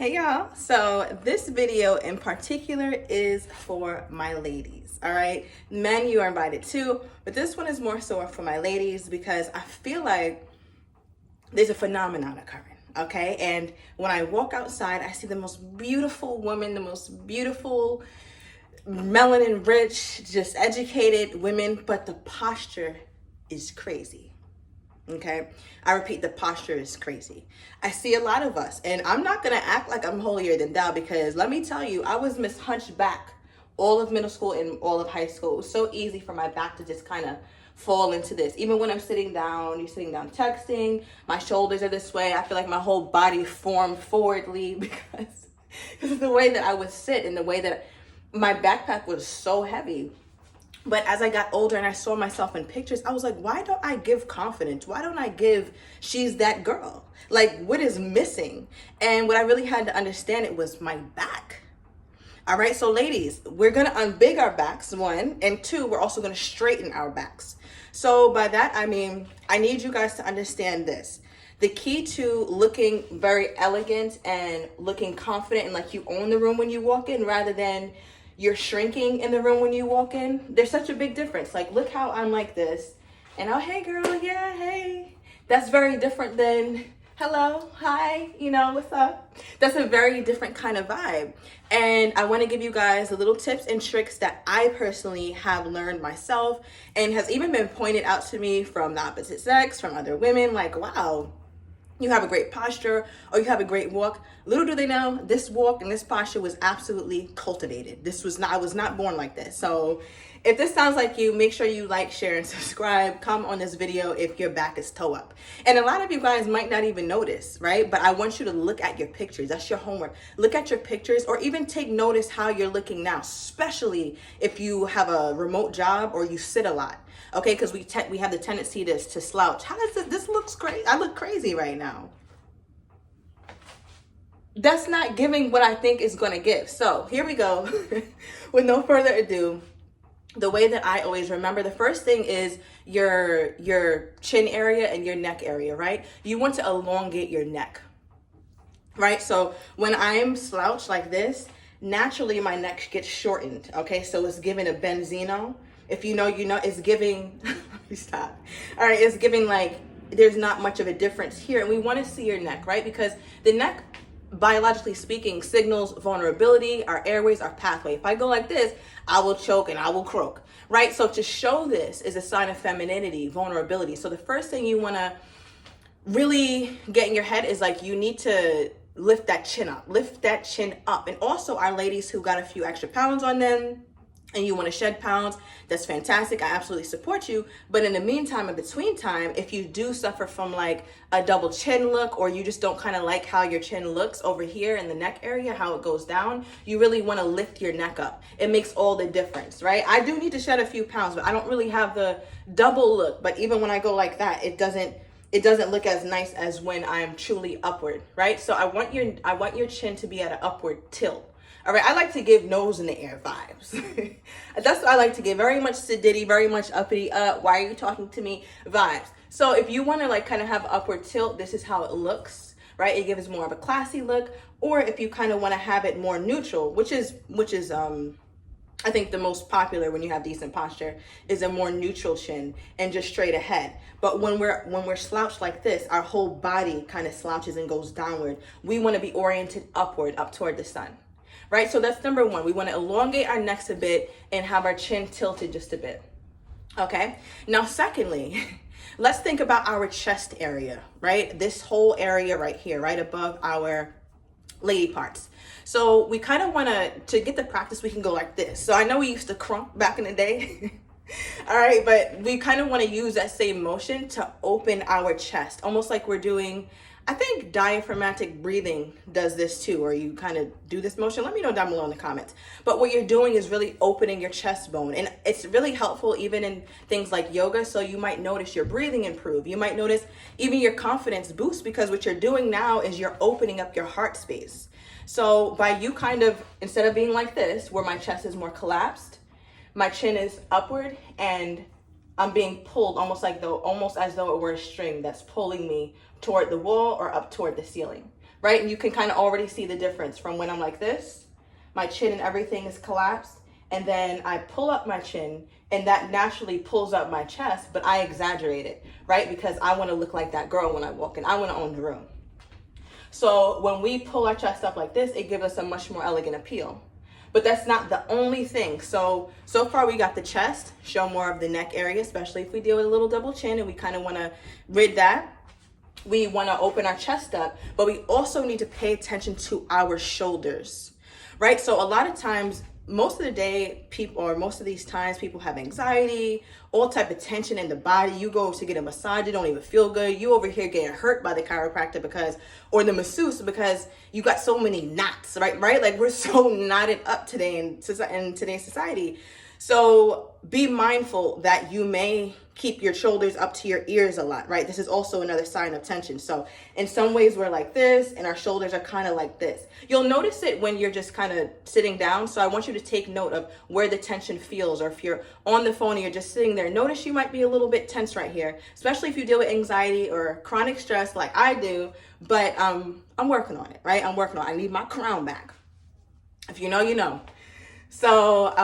Hey y'all, so this video in particular is for my ladies, all right? Men, you are invited too, but this one is more so for my ladies because I feel like there's a phenomenon occurring, okay? And when I walk outside, I see the most beautiful women, the most beautiful melanin rich, just educated women, but the posture is crazy. Okay, I repeat, the posture is crazy. I see a lot of us, and I'm not gonna act like I'm holier than thou because let me tell you, I was Miss Hunchback all of middle school and all of high school. It was so easy for my back to just kind of fall into this. Even when I'm sitting down, you're sitting down texting, my shoulders are this way. I feel like my whole body formed forwardly because of the way that I would sit and the way that my backpack was so heavy. But as I got older and I saw myself in pictures, I was like, why don't I give confidence? Why don't I give, she's that girl? Like, what is missing? And what I really had to understand it was my back. All right, so ladies, we're gonna unbig our backs, one, and two, we're also gonna straighten our backs. So by that, I mean, I need you guys to understand this. The key to looking very elegant and looking confident and like you own the room when you walk in rather than you're shrinking in the room when you walk in, there's such a big difference. Like, look how I'm like this. And oh, hey girl, yeah, hey. That's very different than hello, hi, what's up? That's a very different kind of vibe. And I want to give you guys the little tips and tricks that I personally have learned myself and has even been pointed out to me from the opposite sex, from other women, like, wow, you have a great posture or you have a great walk. Little do they know, this walk and this posture was absolutely cultivated. I was not born like this. So if this sounds like you, make sure you like, share, and subscribe. Comment on this video if your back is toe up. And a lot of you guys might not even notice, right? But I want you to look at your pictures. That's your homework. Look at your pictures or even take notice how you're looking now, especially if you have a remote job or you sit a lot. Okay, because we have the tendency to slouch. How does this looks great? I look crazy right now. That's not giving what I think is going to give. So here we go. With no further ado, the way that I always remember, the first thing is your chin area and your neck area, right? You want to elongate your neck, right? So when I'm slouched like this, naturally my neck gets shortened, okay? So it's giving a Benzino. If you know, it's giving, let me stop. All right, it's giving like, there's not much of a difference here. And we want to see your neck, right? Because the neck, biologically speaking, signals vulnerability, our airways, our pathway. If I go like this, I will choke and I will croak, right? So to show this is a sign of femininity, vulnerability. So the first thing you want to really get in your head is like, you need to lift that chin up. And also our ladies who got a few extra pounds on them, and you want to shed pounds, that's fantastic. I absolutely support you. But in the meantime, in between time, if you do suffer from like a double chin look, or you just don't kind of like how your chin looks over here in the neck area, how it goes down, you really want to lift your neck up. It makes all the difference, right? I do need to shed a few pounds, but I don't really have the double look. But even when I go like that, it doesn't look as nice as when I'm truly upward, right? So I want your chin to be at an upward tilt. All right, I like to give nose in the air vibes. That's what I like to give. Very much sedity, very much uppity, why are you talking to me vibes. So if you want to like kind of have upward tilt, this is how it looks, right? It gives more of a classy look. Or if you kind of want to have it more neutral, which is I think the most popular when you have decent posture is a more neutral chin and just straight ahead. But when we're slouched like this, our whole body kind of slouches and goes downward. We want to be oriented upward, up toward the sun. Right? So that's number one. We want to elongate our necks a bit and have our chin tilted just a bit. Okay? Now, secondly, let's think about our chest area, right? This whole area right here, right above our lady parts. So we kind of want to get the practice, we can go like this. So I know we used to crump back in the day. All right, but we kind of want to use that same motion to open our chest, almost like we're doing, I think diaphragmatic breathing does this too, or you kind of do this motion. Let me know down below in the comments. But what you're doing is really opening your chest bone. And it's really helpful even in things like yoga. So you might notice your breathing improve. You might notice even your confidence boost because what you're doing now is you're opening up your heart space. So by you kind of, instead of being like this, where my chest is more collapsed, my chin is upward and I'm being pulled almost as though it were a string that's pulling me toward the wall or up toward the ceiling. right? And you can kind of already see the difference from when I'm like this, my chin and everything is collapsed, and then I pull up my chin and that naturally pulls up my chest, but I exaggerate it, right? Because I want to look like that girl when I walk in. I want to own the room. So when we pull our chest up like this, it gives us a much more elegant appeal. But that's not the only thing. So far we got the chest, show more of the neck area, especially if we deal with a little double chin and we kind of want to rid that. We want to open our chest up, but we also need to pay attention to our shoulders, right? So a lot of times, most of the day, people, or most of these times, people have anxiety, all type of tension in the body. You go to get a massage, you don't even feel good. You over here getting hurt by the chiropractor because, or the masseuse, because you got so many knots, right? Like we're so knotted up today in today's society. So be mindful that you may keep your shoulders up to your ears a lot, right? This is also another sign of tension. So in some ways we're like this and our shoulders are kind of like this. You'll notice it when you're just kind of sitting down. So I want you to take note of where the tension feels, or if you're on the phone and you're just sitting there, notice you might be a little bit tense right here, especially if you deal with anxiety or chronic stress like I do. But I'm working on it, right? I need my crown back. If you know, you know. So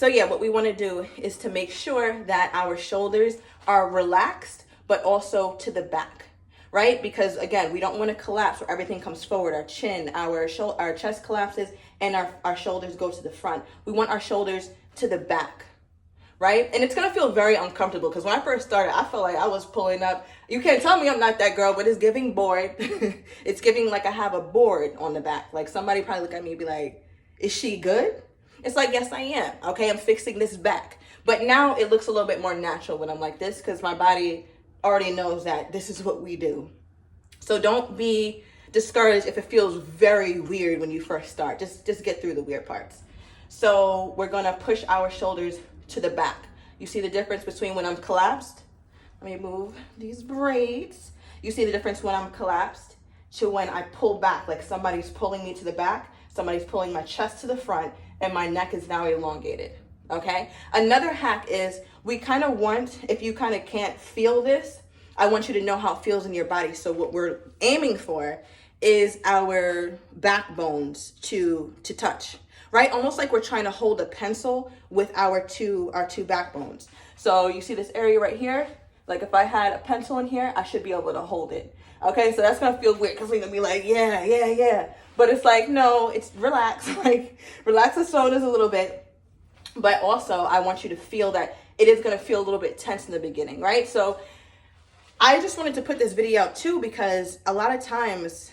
yeah, what we want to do is to make sure that our shoulders are relaxed, but also to the back, right? Because again, we don't want to collapse where everything comes forward. Our chin, our chest collapses, and our shoulders go to the front. We want our shoulders to the back, right? And it's going to feel very uncomfortable because when I first started, I felt like I was pulling up. You can't tell me I'm not that girl, but it's giving bored. It's giving like I have a board on the back. Like somebody probably look at me and be like, is she good? It's like, yes, I am. Okay, I'm fixing this back. But now it looks a little bit more natural when I'm like this because my body already knows that this is what we do. So don't be discouraged if it feels very weird when you first start. Just get through the weird parts. So we're going to push our shoulders to the back. You see the difference between when I'm collapsed? Let me move these braids. You see the difference when I'm collapsed to when I pull back, like somebody's pulling me to the back, somebody's pulling my chest to the front, and my neck is now elongated, okay? Another hack is we kind of want, if you kind of can't feel this, I want you to know how it feels in your body. So what we're aiming for is our backbones to touch, right? Almost like we're trying to hold a pencil with our two backbones. So you see this area right here? Like if I had a pencil in here, I should be able to hold it. Okay, so that's gonna feel weird because we're gonna be like, yeah. But it's like, no, it's relax. Like relax the shoulders a little bit. But also I want you to feel that it is gonna feel a little bit tense in the beginning, right? So I just wanted to put this video out too because a lot of times,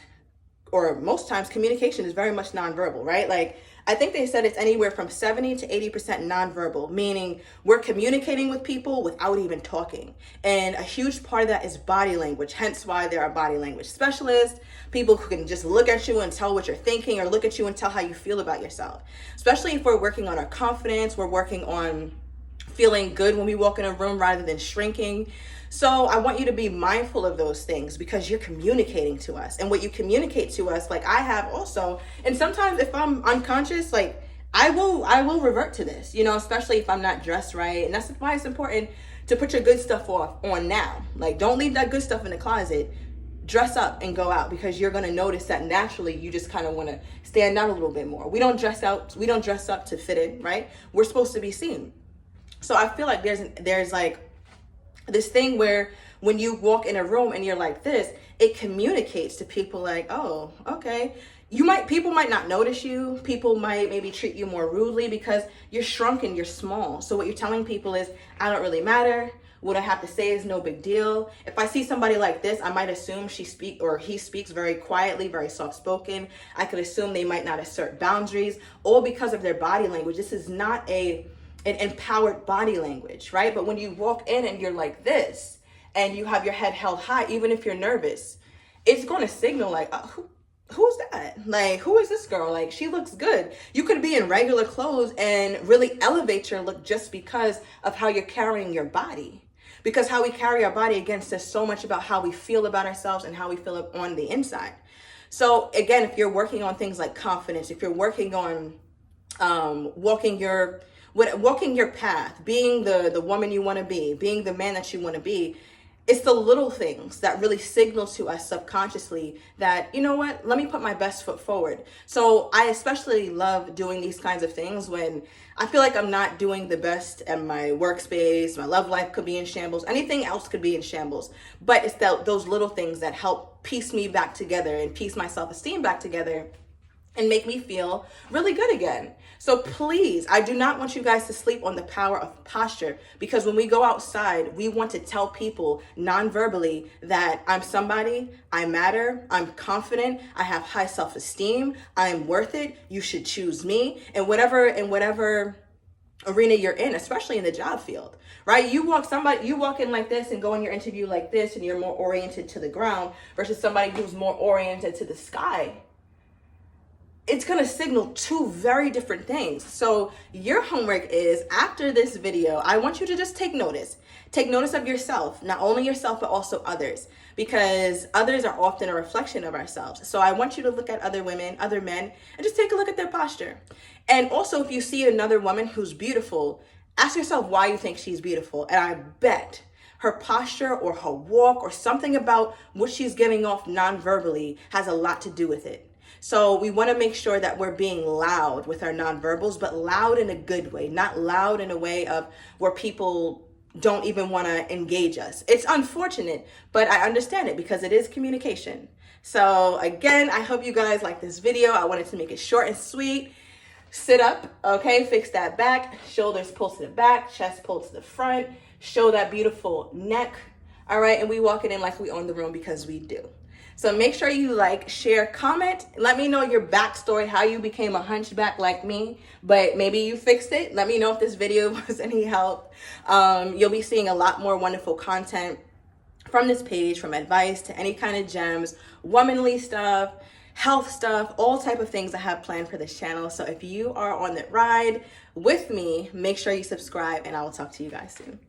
or most times, communication is very much nonverbal, right? Like I think they said it's anywhere from 70 to 80% nonverbal, meaning we're communicating with people without even talking. And a huge part of that is body language, hence why there are body language specialists, people who can just look at you and tell what you're thinking, or look at you and tell how you feel about yourself. Especially if we're working on our confidence, we're working on feeling good when we walk in a room rather than shrinking. So I want you to be mindful of those things because you're communicating to us, and what you communicate to us, like I have also, and sometimes if I'm unconscious, like I will revert to this, you know, especially if I'm not dressed right. And that's why it's important to put your good stuff on now. Like don't leave that good stuff in the closet. Dress up and go out because you're going to notice that naturally you just kind of want to stand out a little bit more. We don't dress up to fit in, right? We're supposed to be seen. So I feel like there's like this thing where when you walk in a room and you're like this, it communicates to people like, oh, okay. People might not notice you. People might maybe treat you more rudely because you're shrunken, you're small. So what you're telling people is, I don't really matter. What I have to say is no big deal. If I see somebody like this, I might assume he speaks very quietly, very soft-spoken. I could assume they might not assert boundaries, all because of their body language. This is not an empowered body language, right? But when you walk in and you're like this and you have your head held high, even if you're nervous, it's going to signal like, oh, who's that? Like, who is this girl? Like, she looks good. You could be in regular clothes and really elevate your look just because of how you're carrying your body. Because how we carry our body, again, says so much about how we feel about ourselves and how we feel on the inside. So again, if you're working on things like confidence, if you're working on walking your path, being the woman you want to be, being the man that you want to be, it's the little things that really signal to us subconsciously that, you know what, let me put my best foot forward. So I especially love doing these kinds of things when I feel like I'm not doing the best at my workspace, my love life could be in shambles, anything else could be in shambles. But it's those little things that help piece me back together and piece my self-esteem back together and make me feel really good again. So please, I do not want you guys to sleep on the power of posture, because when we go outside, we want to tell people non-verbally that I'm somebody, I matter, I'm confident, I have high self-esteem, I'm worth it, you should choose me, and whatever arena you're in, especially in the job field, right? You walk in like this and go in your interview like this, and you're more oriented to the ground versus somebody who's more oriented to the sky. It's going to signal two very different things. So your homework is, after this video, I want you to just take notice. Take notice of yourself, not only yourself, but also others, because others are often a reflection of ourselves. So I want you to look at other women, other men, and just take a look at their posture. And also, if you see another woman who's beautiful, ask yourself why you think she's beautiful. And I bet her posture or her walk or something about what she's giving off non-verbally has a lot to do with it. So we want to make sure that we're being loud with our nonverbals, but loud in a good way, not loud in a way of where people don't even want to engage us. It's unfortunate, but I understand it because it is communication. So again, I hope you guys like this video. I wanted to make it short and sweet. Sit up, okay? Fix that back, shoulders pull to the back, chest pull to the front, show that beautiful neck, all right? And we walk it in like we own the room, because we do. So make sure you like, share, comment. Let me know your backstory, how you became a hunchback like me, but maybe you fixed it. Let me know if this video was any help. You'll be seeing a lot more wonderful content from this page, from advice to any kind of gems, womanly stuff, health stuff, all type of things I have planned for this channel. So if you are on that ride with me, make sure you subscribe, and I will talk to you guys soon.